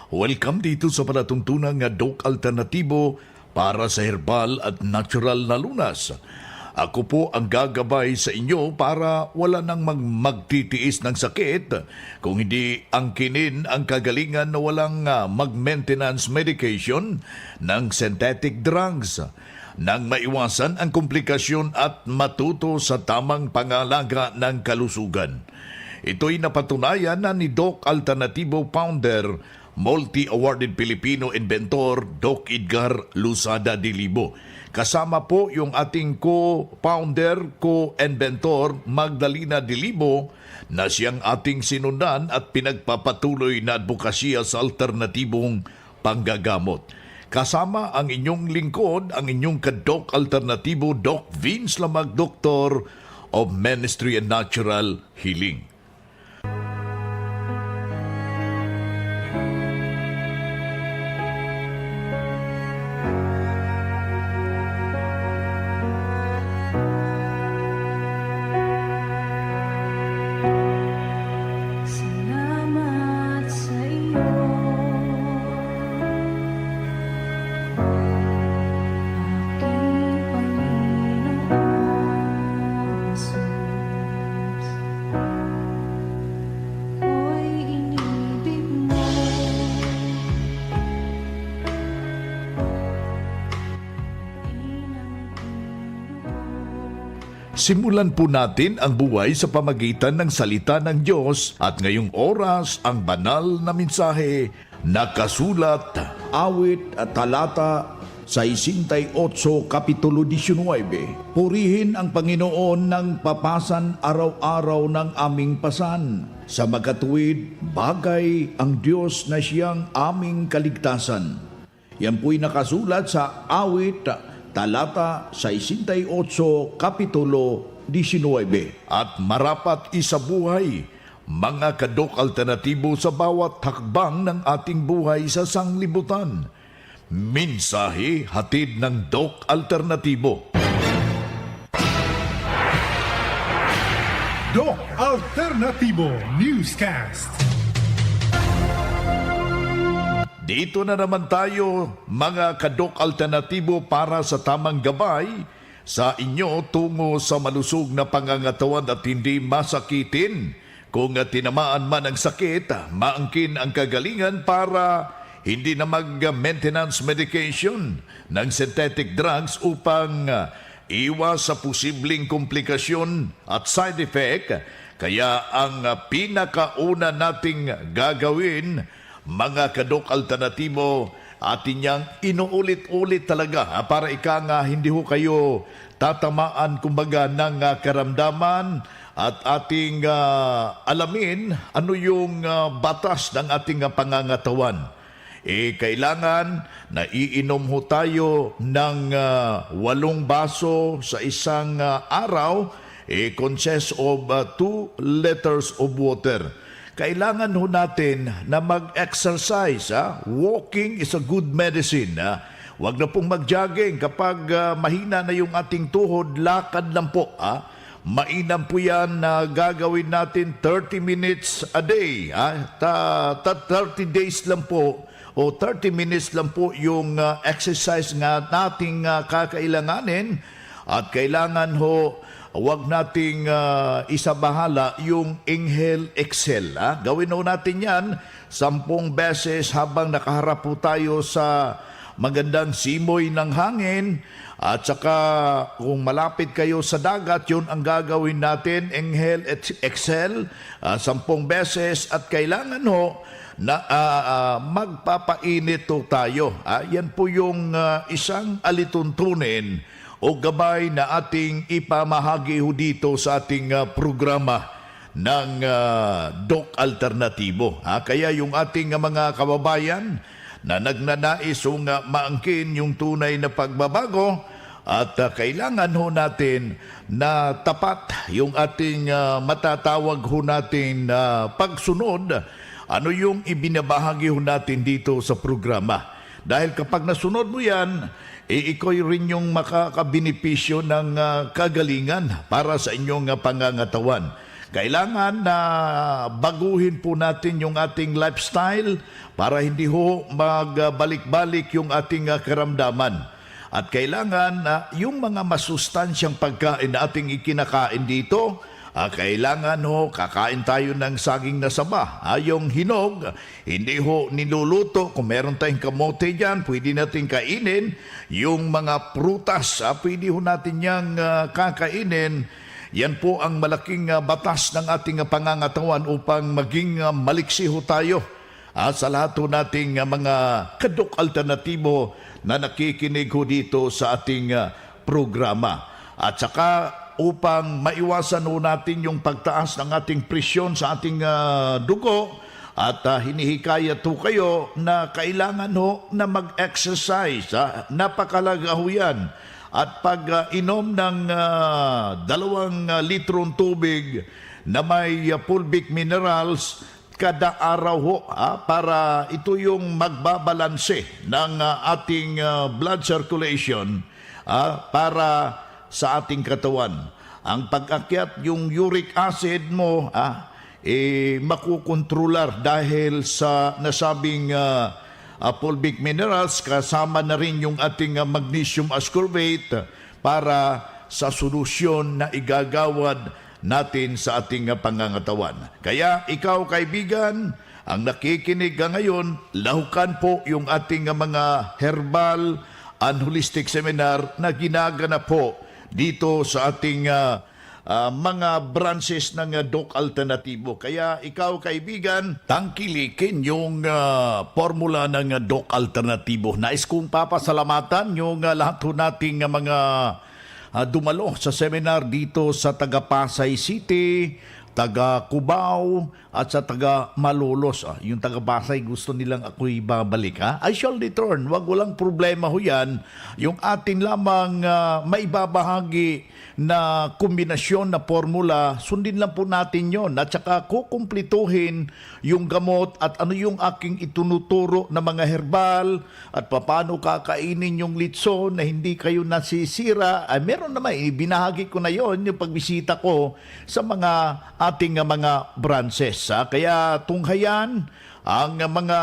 Welcome dito sa palatuntunan nga Doc Alternatibo para sa herbal at natural na lunas. Ako po ang gagabay sa inyo para wala nang magtitiis ng sakit, kung hindi angkinin ang kagalingan na walang mag-maintenance medication ng synthetic drugs, nang maiwasan ang komplikasyon at matuto sa tamang pangalaga ng kalusugan. Ito'y napatunayan na ni Doc Alternatibo founder, multi-awarded Filipino inventor Doc Edgar Lusada Dilibo. Kasama po yung ating co-founder, co-inventor Magdalena Dilibo na siyang ating sinundan at pinagpapatuloy na advokasya sa alternatibong panggagamot. Kasama ang inyong lingkod, ang inyong ka-Doc Alternatibo, Doc Vince Lamag, Doctor of Ministry and Natural Healing. Salamat sa iyo, aking Panginoong Jesus. Ako'y inibig mo, Simulan po natin ang buhay sa pamagitan ng salita ng Diyos at ngayong oras ang banal na mensahe nakasulat. Awit at talata 68, Kapitulo 19. Purihin ang Panginoon ng papasan araw-araw ng aming pasan. Sa magkatuwid, bagay ang Diyos na siyang aming kaligtasan. Yan po'y nakasulat sa awit, talata 68, Kapitulo 19. At marapat isabuhay, mga ka-Doc Alternatibo sa bawat hakbang ng ating buhay sa sanglibutan. Mensahe hatid ng Doc Alternatibo. Doc Alternativo Newscast. Dito na naman tayo, mga ka-Doc Alternatibo, para sa tamang gabay sa inyo tungo sa malusog na pangangatawan at hindi masakitin. Kung tinamaan man ang sakit, maangkin ang kagalingan para hindi na mag-maintenance medication ng synthetic drugs upang iwas sa posibleng komplikasyon at side effect. Kaya ang pinakauna nating gagawin, mga ka-Doc Alternatibo, atin niyang inuulit-ulit talaga para hindi ho kayo tatamaan kumbaga ng karamdaman at ating alamin ano yung batas ng ating pangangatawan. Kailangan na iinom ho tayo ng 8 baso sa isang araw, consists of 2 liters of water. Kailangan ho natin na mag-exercise. Walking is a good medicine. Huwag na pong mag-jogging. Kapag mahina na yung ating tuhod, lakad lang po. Mainam po yan na gagawin natin 30 minutes a day. 30 days lang po o 30 minutes lang po yung exercise nga nating kakailanganin. At kailangan ho, huwag nating isabahala yung inhale, exhale. Gawin ho natin yan 10 beses habang nakaharap po tayo sa magandang simoy ng hangin. At saka kung malapit kayo sa dagat, yun ang gagawin natin, inhale, exhale 10 beses. At kailangan ho na magpapainit ho tayo. Yan po yung isang alituntunin o gabay na ating ipamahagi ho dito sa ating programa ng Doc Alternatibo. Kaya yung ating mga kababayan na nagnanais o maangkin yung tunay na pagbabago at kailangan ho natin na tapat yung ating matatawag ho natin pagsunod. Ano yung ibinabahagi ho natin dito sa programa? Dahil kapag nasunod mo yan, iko'y rin yung makakabenepisyo ng kagalingan para sa inyong pangangatawan. Kailangan na baguhin po natin yung ating lifestyle para hindi ho magbalik-balik yung ating karamdaman. At kailangan yung mga masustansyang pagkain na ating ikinakain dito, kailangan ho kakain tayo ng saging na saba. Yung hinog, hindi ho niluluto. Kung meron tayong kamote dyan, pwede natin kainin. Yung mga prutas, pwede ho natin yang kakainin. Yan po ang malaking batas ng ating pangangatawan upang maging maliksi ho tayo sa lahat ho nating mga kadok alternatibo na nakikinig ho dito sa ating programa. At saka upang maiwasan ho natin yung pagtaas ng ating presyon sa ating dugo at hinihikayat ho kayo na kailangan ho na mag-exercise. Napakalaga ho yan. At pag inom ng 2 litrong tubig na may fulvic minerals kada araw ho, para ito yung magbabalanse ng ating blood circulation para sa ating katawan. Ang pag-akyat yung uric acid mo makukontrolar dahil sa nasabing fulvic minerals, kasama na rin yung ating magnesium ascorbate para sa solusyon na igagawad natin sa ating pangangatawan. Kaya ikaw kaibigan, ang nakikinig ngayon, lahukan po yung ating mga herbal and holistic seminar na ginaganap po dito sa ating mga branches ng Doc Alternatibo. Kaya ikaw kaibigan, tangkilikin yung formula ng Doc Alternatibo. Nais kong papasalamatan yung lahat ho nating mga dumalo sa seminar dito sa taga Pasay City, taga Cubao at sa taga Malolos. Yung taga Pasay gusto nilang ako'y babalik. I shall return. Walang problema ho yan. Yung atin lamang maibabahagi na kombinasyon na formula, sundin lang po natin yon. At saka kukumplituhin yung gamot at ano yung aking itunuturo na mga herbal at paano kakainin yung litson na hindi kayo nasisira. Meron naman, binahagi ko na yon yung pagbisita ko sa mga ating mga branches. Kaya tunghayan ang mga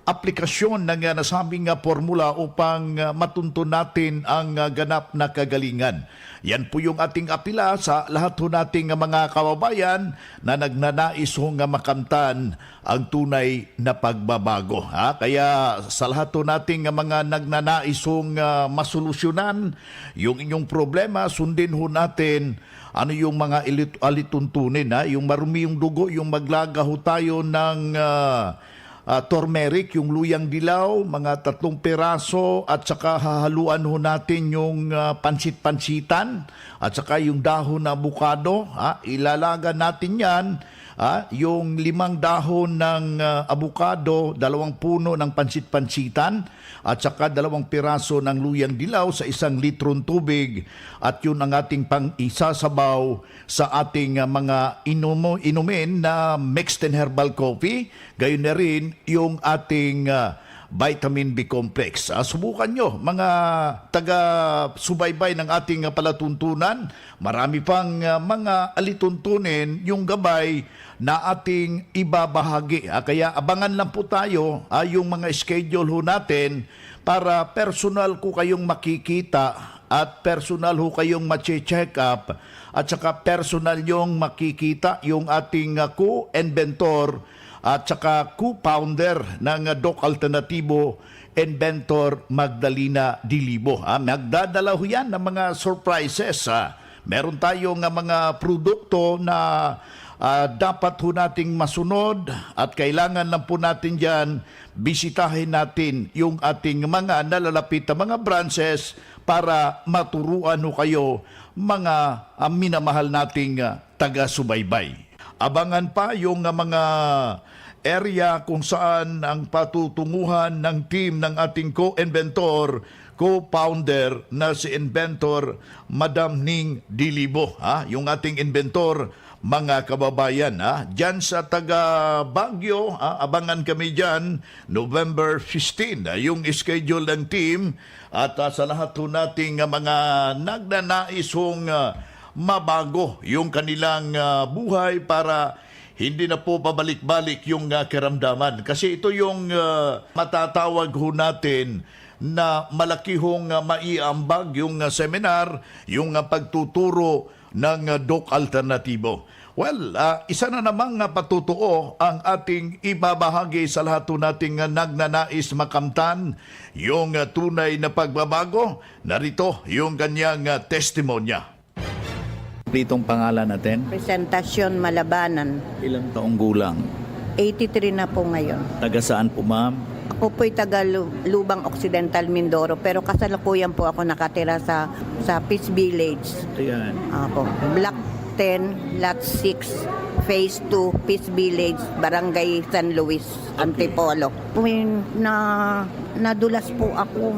aplikasyon ng nasabing formula upang matunto natin ang ganap na kagalingan. Yan po yung ating apila sa lahat ho nating mga kababayan na nagnanais hong makamtan ang tunay na pagbabago. Kaya sa lahat ho nating mga nagnanais hong masolusyonan yung inyong problema, sundin ho natin ano yung mga alituntunin. Yung marumi yung dugo, yung maglaga ho tayo ng turmeric, yung luyang dilaw, mga 3 piraso at saka hahaluan ho natin yung pansit-pansitan at saka yung dahon na abukado. Ilalaga natin yan. Yung 5 dahon ng abukado, 2 puno ng pansit-pansitan at saka 2 piraso ng luyang dilaw sa 1 litrong tubig at yun ang ating pang-isasabaw sa ating mga inumin na mixed and herbal coffee. Gayon na rin yung ating vitamin B complex. Subukan nyo, mga taga-subaybay ng ating palatuntunan. Marami pang mga alituntunin yung gabay na ating ibabahagi. Kaya abangan lang po tayo yung mga schedule ho natin para personal ko kayong makikita at personal ho kayong mache-check up at saka personal yung makikita yung ating co-inventor at saka co-founder ng Doc Alternatibo, Inventor Magdalena Dilibo. Magdadala ho yan ng mga surprises. Meron tayong mga produkto na dapat ho nating masunod at kailangan lang po natin dyan bisitahin natin yung ating mga nalalapit na mga branches para maturuan ho kayo mga minamahal nating taga-subaybay. Abangan pa yung mga area kung saan ang patutunguhan ng team ng ating co-inventor, co-founder na si Inventor Madam Ning Dilibo. Yung ating inventor, mga kababayan. Diyan sa taga Baguio, abangan kami diyan November 15. Yung schedule ng team at sa lahat ho nating mga nagnanais hong mabago yung kanilang buhay para hindi na po pabalik-balik yung kiramdaman. Kasi ito yung matatawag ho natin na malaki hong maiambag yung seminar, yung pagtuturo ng Doc Alternatibo. Well, isa na namang patutuo ang ating ibabahagi sa lahat po nating nagnanais makamtan yung tunay na pagbabago. Narito yung kanyang testimonya. Itong pangalan natin, Presentasyon Malabanan. ilang taong gulang? 83 na po ngayon. Taga saan po, ma'am? Ako po'y taga Lubang Occidental, Mindoro. Pero kasalukuyan po ako nakatira sa Peace Village. Ayan. Ako, Block 10, Lot 6, Phase 2, Peace Village, Barangay San Luis, Antipolo. Nadulas po ako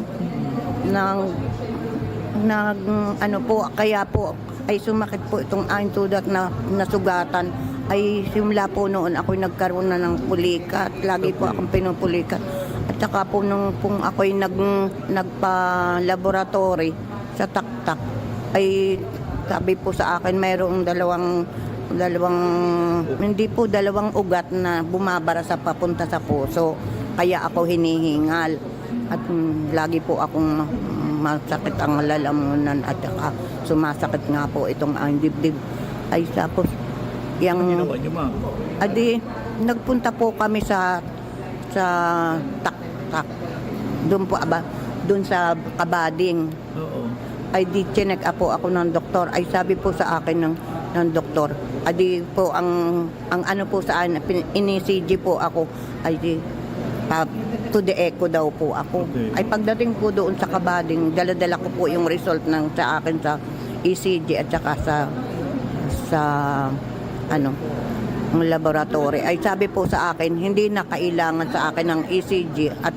kaya po ay sumakit po itong aking tudak na nasugatan. Ay simula po noon ako nagkaroon na ng pulikat. Lagi po akong pinupulikat. At saka po nung ako'y nagpa-laboratory sa taktak, ay sabi po sa akin mayroong dalawang ugat na bumabara sa papunta sa puso. Kaya ako hinihingal. At lagi po akong masakit ang lalamunan at saka sumasakit nga po itong ang dibdib. Ay tapos Ano ginawa niyo, ma'am? adi nagpunta po kami sa taktak. Doon sa Kabading. Oo. Ay di chinek up po ako ng doktor. Ay sabi po sa akin ng doktor, adi po ang ano po sa akin, ini-CG po ako. Ay di to the echo daw po ako. Okay. Ay pagdating po doon sa Kabading, dala-dala ko po yung result sa akin sa ECG at saka sa ang laboratory. Ay sabi po sa akin, hindi na kailangan sa akin ng ECG at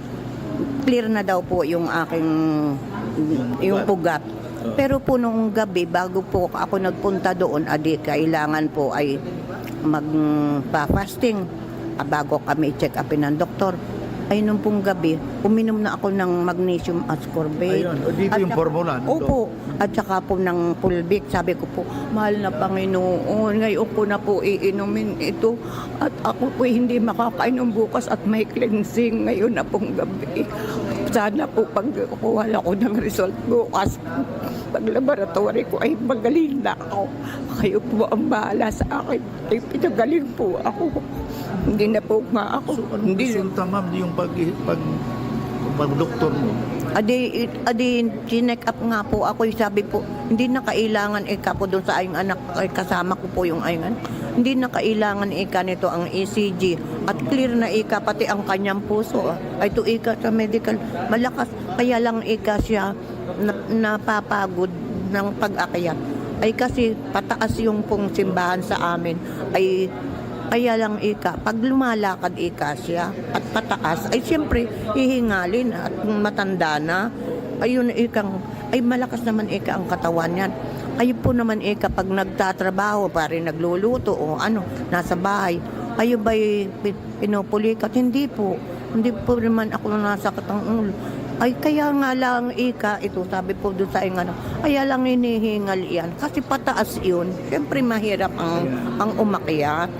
clear na daw po yung aking yung pugat. Pero po nung gabi, bago po ako nagpunta doon, adi kailangan po ay magpa-fasting bago kami i-check upin ng doktor. Ay nung pong gabi, uminom na ako ng magnesium ascorbate. Ayun, o dito At yung saka- formula, no? Opo. At saka po ng Pulvic, sabi ko po, mahal na Panginoon, ngayon ko na po iinumin ito. At ako po hindi makakainom bukas at may cleansing ngayon na pong gabi. Sana po pag kuha ako ng result bukas, pag laboratory ko ay magaling na ako. Kayo po ang bahala sa akin. Ay pinagaling po ako. Hindi na po nga ako. So, anong resulta, ma'am, yung pag-doktor mo? Adi, chinek up nga po ako. Sabi po, hindi na kailangan po doon sa ayong anak. Ay, kasama ko po yung ayong. Hindi na kailangan nito ang ECG. At clear na pati ang kanyang puso. Ay, ito sa medical. Malakas. Kaya lang siya napapagod ng pag-akyat. Ay kasi pataas yung pong simbahan sa amin. Ay kaya lang pag lumalakad siya at pataas, ay siyempre hihingalin at matanda na. Ayun ay malakas naman ang katawan niyan. Kayo po naman pag nagtatrabaho, pare nagluluto o nasa bahay, kayo ba'y pinupulikat? Hindi po. Hindi po naman ako nasakit ang ulo. Ay kaya nga lang ito sabi po doon sa kaya lang hinihingal yan. Kasi pataas yun. Siyempre mahirap ang umakyat.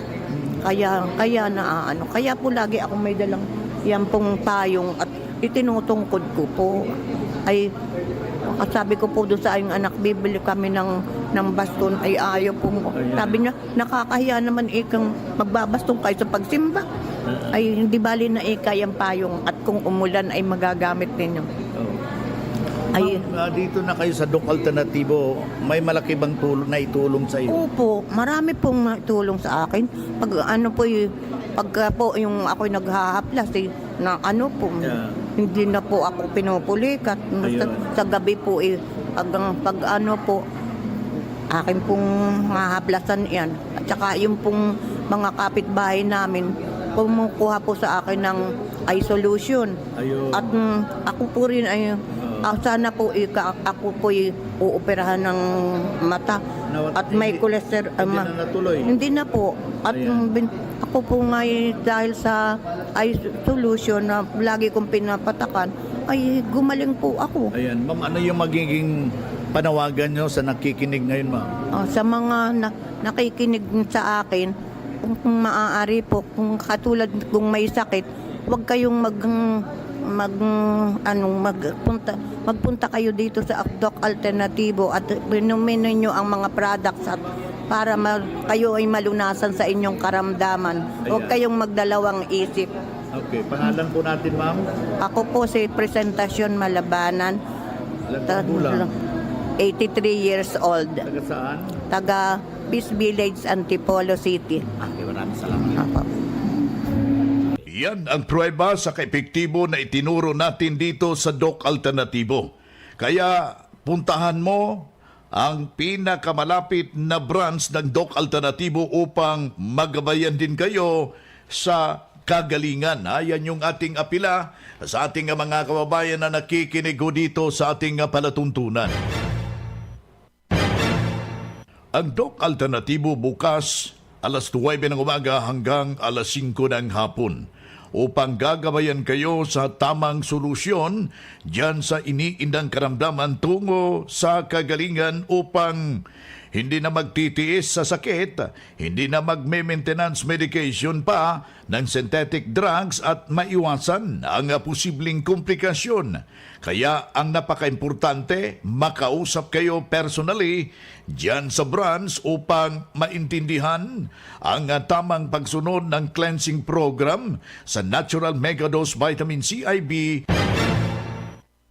Kaya kaya po lagi ako may dalang yan pong payong at itinutungkod ko po. Ay sabi ko po doon sa aking anak, bibili kami ng baston. Ay ayaw po. Sabi niya, nakakahiya naman magbabaston kayo sa pagsimba. Ay hindi bali na yung payong at kung umulan ay magagamit ninyo. Ay, Dito na kayo sa Doc Alternatibo, may malaki bang itulong sa iyo? opo, marami pong tulong sa akin. Pagka po yung ako'y naghahaplas na po, Yeah. hindi na po ako pinupulikat. Sa gabi po pag po, akin pong mahaplasan yan. At saka yung pong mga kapitbahay namin, kumukuha po sa akin ng eye solution. Ayun. At ako po rin sana po ako po uoperahan ng mata. At may cholesterol. Hindi na natuloy? Hindi na po. At Ayan. ako po nga dahil sa eye solution na lagi kong pinapatakan, ay gumaling po ako. Ayan, ma'am, ano yung magiging panawagan nyo sa nakikinig ngayon, ma'am? Sa mga nakikinig sa akin, kung maaari po, kung katulad kung may sakit, huwag kayong magpunta kayo dito sa Doc Alternatibo at inumin niyo ang mga products at para kayo ay malunasan sa inyong karamdaman. Huwag kayong magdalawang isip. Okay, pangalan po natin, ma'am? Ako po si Presentasyon Malabanan, Ilang taon po lang? 83 years old, Taga saan? taga Peace Village, Antipolo City. Okay, maraming salamat. Apo. Yan ang pruweba sa kaepektibo na itinuro natin dito sa Doc Alternatibo. Kaya puntahan mo ang pinakamalapit na branch ng Doc Alternatibo upang magabayan din kayo sa kagalingan. Yan yung ating apila sa ating mga kababayan na nakikinig dito sa ating palatuntunan. Ang Doc Alternatibo bukas alas 9 ng umaga hanggang alas 5 ng hapon upang gagabayan kayo sa tamang solusyon dyan sa iniindang karamdaman tungo sa kagalingan upang hindi na magtitiis sa sakit, hindi na magme-maintenance medication pa ng synthetic drugs at maiwasan ang posibleng komplikasyon. Kaya ang napaka-importante, makausap kayo personally dyan sa branch upang maintindihan ang tamang pagsunod ng cleansing program sa Natural Megadose Vitamin C IV.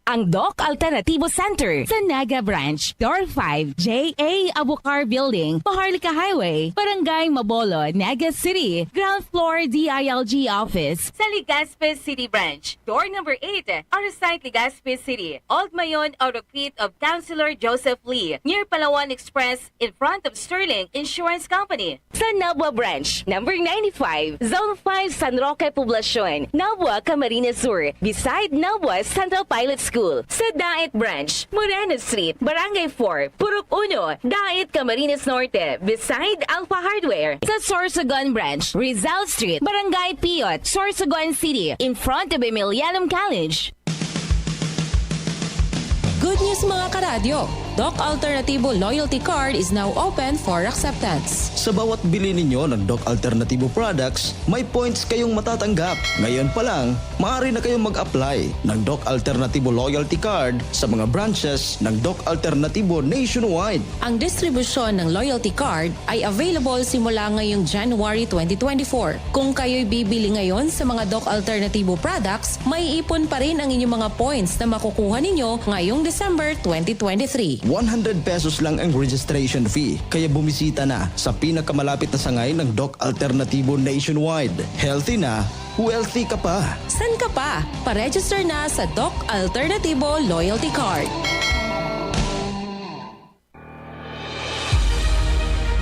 Ang Doc Alternativo Center sa Naga Branch, Door 5, J.A. Abucar Building, Paharlika Highway, Barangay Mabolo, Naga City, Ground Floor DILG Office. Sa Legazpi City Branch, door number 8, Arasite, Legazpi City, Old Mayon Autocrete of Councilor Joseph Lee, near Palawan Express, in front of Sterling Insurance Company. Sa Nabua Branch, number 95, Zone 5, San Roque Poblacion, Nabua, Camarines Sur, beside Nabua Central Pilot School. Sa Dait Branch, Moreno Street, Barangay 4, Purok 1, Dait, Camarines Norte, beside Alpha Hardware. Sa Sorsogon Branch, Rizal Street, Barangay Piot, Sorsogon City, in front of Emilianum College. Good news mga karadyo! Doc Alternatibo Loyalty Card is now open for acceptance. Sa bawat bili ninyo ng Doc Alternatibo products, may points kayong matatanggap. Ngayon pa lang, maaari na kayong mag-apply ng Doc Alternatibo Loyalty Card sa mga branches ng Doc Alternatibo nationwide. Ang distribusyon ng Loyalty Card ay available simula ngayong January 2024. Kung kayo'y bibili ngayon sa mga Doc Alternatibo products, may ipon pa rin ang inyong mga points na makukuha ninyo ngayong December 2023. 100 pesos lang ang registration fee. Kaya bumisita na sa pinakamalapit na sangay ng Doc Alternatibo nationwide. Healthy na, wealthy ka pa. San ka pa? Pa-register na sa Doc Alternatibo Loyalty Card.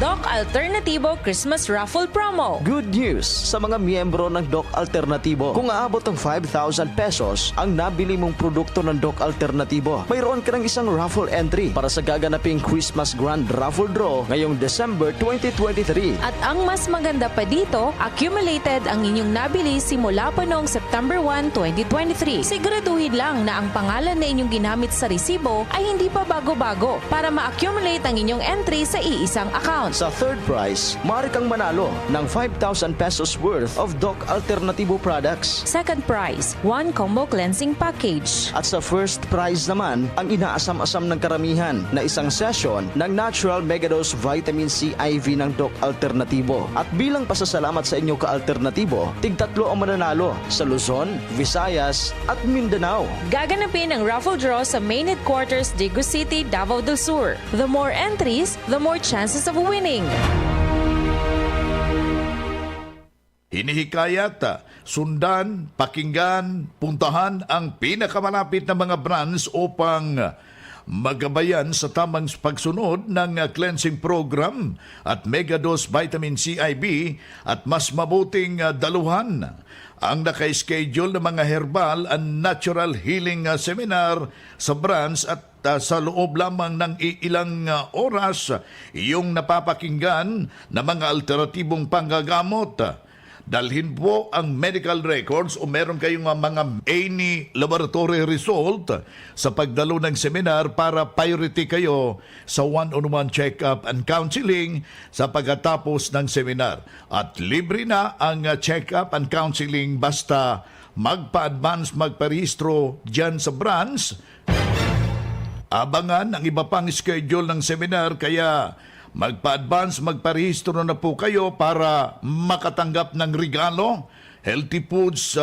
Doc Alternatibo Christmas Raffle Promo. Good news sa mga miyembro ng Doc Alternatibo. Kung aabot ng 5,000 pesos ang nabili mong produkto ng Doc Alternatibo, mayroon ka ng isang raffle entry para sa gaganaping Christmas Grand Raffle Draw ngayong December 2023. At ang mas maganda pa dito, accumulated ang inyong nabili simula pa noong September 1, 2023. Siguraduhin lang na ang pangalan na inyong ginamit sa resibo ay hindi pa bago-bago para ma-accumulate ang inyong entry sa iisang account. Sa third prize, maaari kang manalo ng 5,000 pesos worth of Doc Alternatibo products. Second prize, 1 combo cleansing package. At sa first prize naman, ang inaasam-asam ng karamihan na isang session ng Natural Megadose Vitamin C IV ng Doc Alternatibo. At bilang pasasalamat sa inyo ka-alternatibo, tig-tatlo ang mananalo sa Luzon, Visayas at Mindanao. Gaganapin ang raffle draw sa main headquarters Dagu City, Davao del Sur. The more entries, the more chances of winning. Hinihikayat, sundan, pakinggan, puntahan ang pinakamalapit na mga branch upang magabayan sa tamang pagsunod ng cleansing program at Megadose Vitamin C IV at mas mabuting daluhan ang naka-schedule ng mga herbal and natural healing seminar sa branch at sa loob lamang ng ilang oras yung napapakinggan na mga alternatibong panggagamot. dalhin po ang medical records o meron kayong mga any laboratory result sa pagdalo ng seminar para priority kayo sa one-on-one check-up and counseling sa pagkatapos ng seminar. At libre na ang check-up and counseling basta magpa-advance, magparehistro dyan sa branch. Abangan ang iba pang schedule ng seminar kaya magpa-advance, magparehistro na po kayo para makatanggap ng regalo. Healthy foods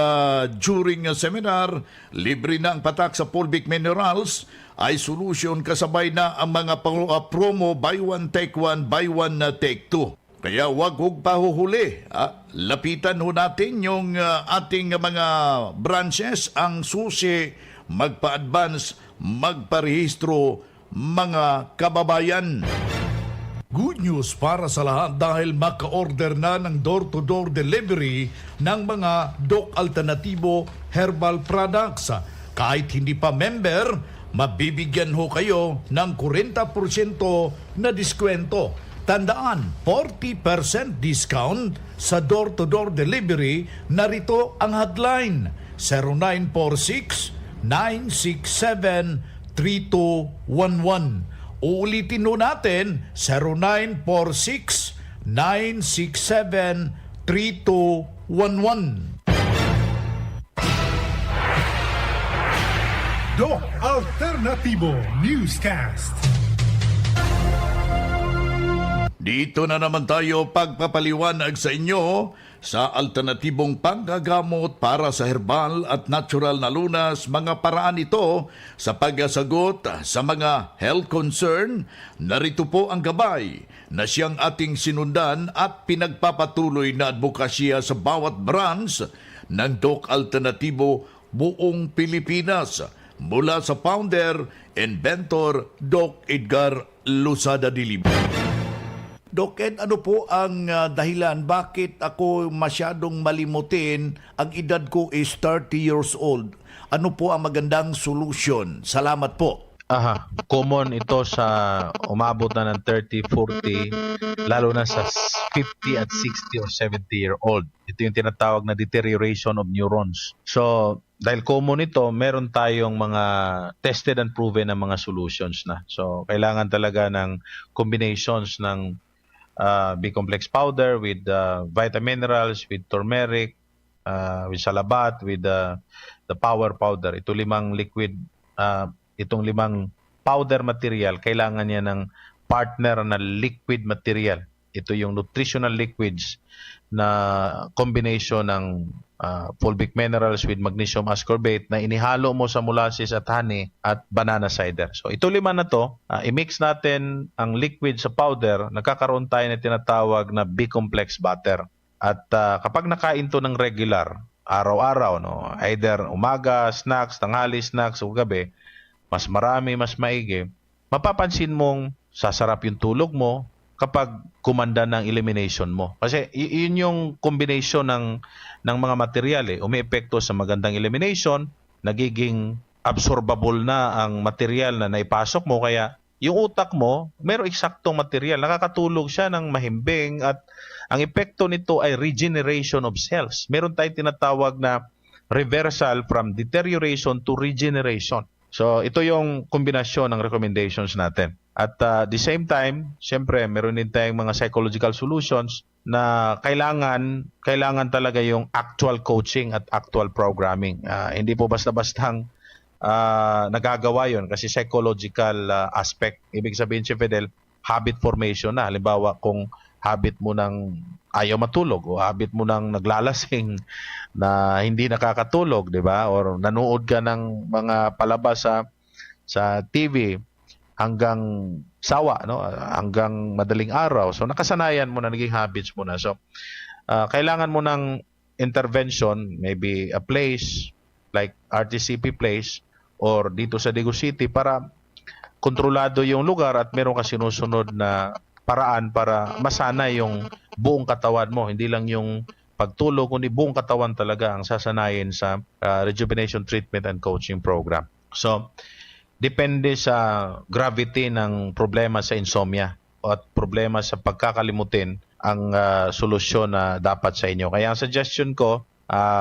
during seminar, libre na ang patak sa fulvic minerals, ay solution kasabay na ang mga promo buy one take one, buy one take two. Kaya wag pahuhuli. Lapitan ho natin yung ating mga branches, ang susi, magpa-advance, magparehistro, mga kababayan. Good news para sa lahat dahil maka-order na ng door-to-door delivery ng mga Doc Alternativo herbal products. Kahit hindi pa member, mabibigyan ho kayo ng 40% na diskwento. Tandaan, 40% discount sa door-to-door delivery. Narito ang hotline 0946-967-3211. Uulitin ho natin 0946-967-3211. Doc Alternativo Newscast. Dito na naman tayo pagpapaliwanag sa inyo sa alternatibong panggagamot para sa herbal at natural na lunas. Mga paraan ito sa pagsagot sa mga health concern. Narito po ang gabay na siyang ating sinundan at pinagpapatuloy na advokasya sa bawat branch ng Doc Alternativo buong Pilipinas. Mula sa founder, inventor, Doc Edgar Losada Dilibo. Doc Ed, ano po ang dahilan bakit ako masyadong malimutin? Ang edad ko is 30 years old. Ano po ang magandang solution? Salamat po. Common ito sa umabot na ng 30, 40, lalo na sa 50 at 60 or 70-year-old. Ito yung tinatawag na deterioration of neurons. So, dahil common ito, meron tayong mga tested and proven na mga solutions na. So, kailangan talaga ng combinations ng B-complex powder with vitamin minerals, with turmeric, with salabat, with the power powder. Ito limang liquid, itong limang powder material, kailangan niya ng partner na liquid material. Ito yung nutritional liquids na combination ng fulvic minerals with magnesium ascorbate na inihalo mo sa molasses at honey at banana cider. So ito lima na to, i-mix natin ang liquid sa powder, nagkakaroon tayo na tinatawag na B-complex butter. At kapag nakain to ng regular, araw-araw, no, either umaga, snacks, tanghali, snacks o gabi, mas marami, mas maigi, mapapansin mong sasarap yung tulog mo kapag kumanda ng elimination mo. Kasi yun yung combination ng mga material. Umiepekto sa magandang elimination, nagiging absorbable na ang material na naipasok mo. Kaya yung utak mo, mayroong eksaktong material. Nakakatulog siya ng mahimbing at ang epekto nito ay regeneration of cells. Meron tayong tinatawag na reversal from deterioration to regeneration. So ito yung kombinasyon ng recommendations natin. At the same time, siyempre, meron din tayong mga psychological solutions na kailangan talaga yung actual coaching at actual programming. Hindi po basta-bastang nagagawa yon kasi psychological aspect. Ibig sabihin, si Fidel, habit formation na. Halimbawa, kung habit mo ng ayaw matulog o habit mo ng naglalasing na hindi nakakatulog, di ba? Or nanood ka ng mga palabas sa TV, hanggang sawa, no, hanggang madaling araw. So nakasanayan mo na, naging habits mo na. So kailangan mo ng intervention, maybe a place like RTCP Place or dito sa Dagu City para kontrolado yung lugar at meron ka sinusunod na paraan para masana yung buong katawan mo, hindi lang yung pagtulog, kundi buong katawan talaga ang sasanayin sa rejuvenation treatment and coaching program. So depende sa gravity ng problema sa insomnia at problema sa pagkakalimutin, solusyon na dapat sa inyo. Kaya ang suggestion ko,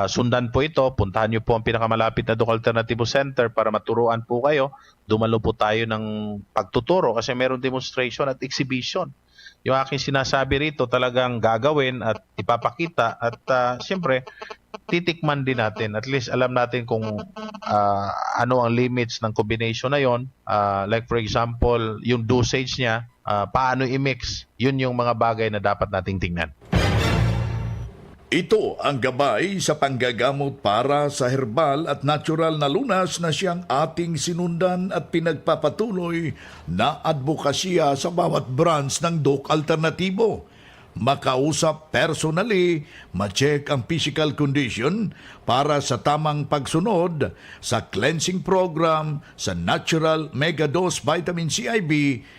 sundan po ito, puntahan niyo po ang pinakamalapit na Doc Alternativo Center para maturuan po kayo. Dumalo po tayo ng pagtuturo kasi meron demonstration at exhibition. Yung aking sinasabi rito talagang gagawin at ipapakita at siyempre titikman din natin. At least alam natin kung ano ang limits ng combination na yon. Like for example, yung dosage niya, paano i-mix. Yun yung mga bagay na dapat nating tingnan. Ito ang gabay sa panggagamot para sa herbal at natural na lunas na siyang ating sinundan at pinagpapatuloy na advokasya sa bawat branch ng Doc Alternativo. Makausap personally, ma-check ang physical condition para sa tamang pagsunod sa cleansing program sa Natural Megadose Vitamin C IV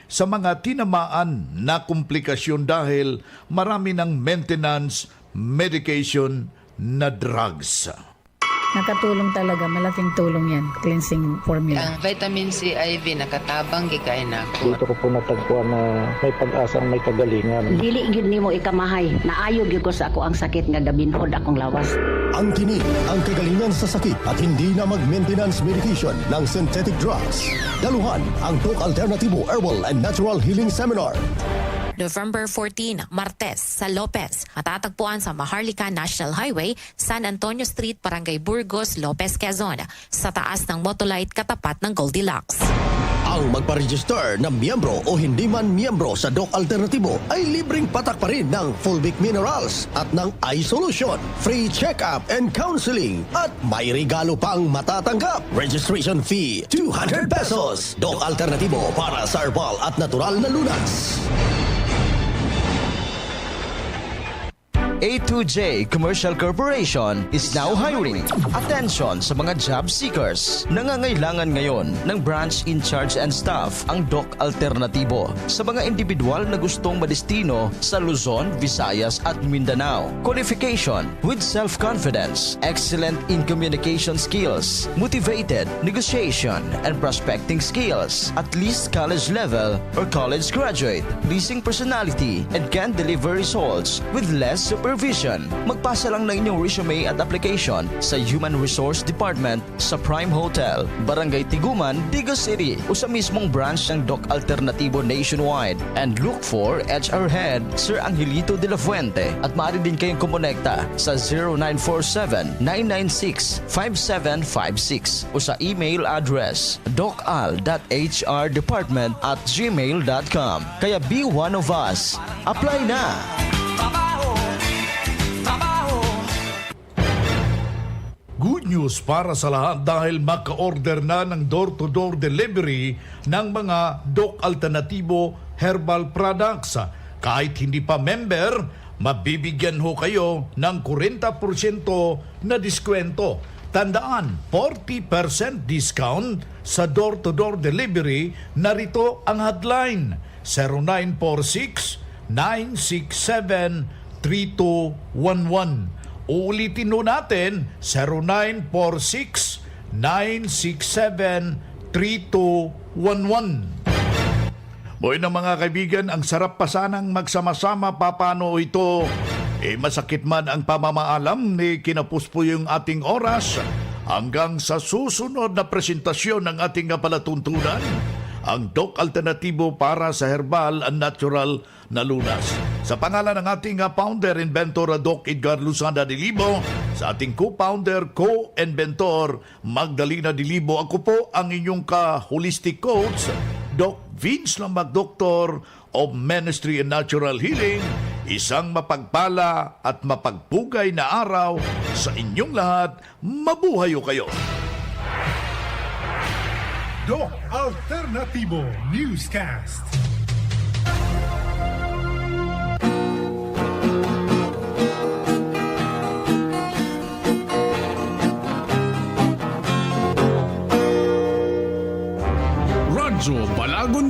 sa mga tinamaan na komplikasyon dahil marami ng maintenance medication na drugs. Nakatulong talaga, malaking tulong yan, cleansing formula. Ang vitamin C IV nakatabang gikay na ako. Dito ko po natagpuan na may pag-asang may kagalingan. Dili gyud nimo ikamahay, naayo gyud ko sa ako ang sakit nga gabinhod akong lawas. Ang tinik, ang kagalingan sa sakit at hindi na mag-maintenance medication ng synthetic drugs. Daluhan ang Doc Alternativo Herbal and Natural Healing Seminar. November 14, Martes, sa Lopez. Matatagpuan sa Maharlika National Highway, San Antonio Street, Barangay Burgos, Lopez, Quezon. Sa taas ng Motolite katapat ng Goldilocks. Ang magpa-register na miyembro o hindi man miyembro sa Doc Alternativo ay libreng patak pa rin ng Fulvic Minerals at ng Eye Solution, free check-up and counseling at may regalo pang matatanggap. Registration fee, 200 pesos. Doc Alternativo para sa herbal at natural na lunas. A2J Commercial Corporation is now hiring. Attention sa mga job seekers. Nangangailangan ngayon ng branch in charge and staff ang Doc Alternativo sa mga individual na gustong madestino sa Luzon, Visayas at Mindanao. Qualification with self-confidence, excellent in communication skills, motivated, negotiation and prospecting skills, at least college level or college graduate, pleasing personality and can deliver results with less supervision. Magpasa lang ng inyong resume at application sa Human Resource Department sa Prime Hotel, Barangay Tiguman, Digos City o sa mismong branch ng Doc Alternativo nationwide. And look for HR Head Sir Angelito de la Fuente at maaari din kayong kumonekta sa 0947-996-5756 o sa email address docal.hrdepartment@gmail.com. Kaya be one of us. Apply na! Good news para sa lahat dahil maka-order na ng door-to-door delivery ng mga Doc Alternativo herbal products. Kahit hindi pa member, mabibigyan ho kayo ng 40% na diskwento. Tandaan, 40% discount sa door-to-door delivery. Narito ang hotline, 0946-967-3211. Uulitin ho natin, 0946-967-3211. Boy na mga kaibigan, ang sarap pa sanang magsama-sama. Paano ito? Masakit man ang pamamaalam ni kinapuspo yung ating oras. Hanggang sa susunod na presentasyon ng ating palatuntunan, ang Doc Alternativo para sa herbal and natural na lunas. Sa pangalan ng ating founder, inventor Doc Edgar Luzada Dilibo, sa ating co-founder, co-inventor Magdalena Dilibo, ako po ang inyong ka-holistic coach, Doc Vince Lambag, Doctor of Ministry and Natural Healing. Isang mapagpala at mapagpugay na araw sa inyong lahat. Mabuhayo kayo! Doc Alternativo Newscast.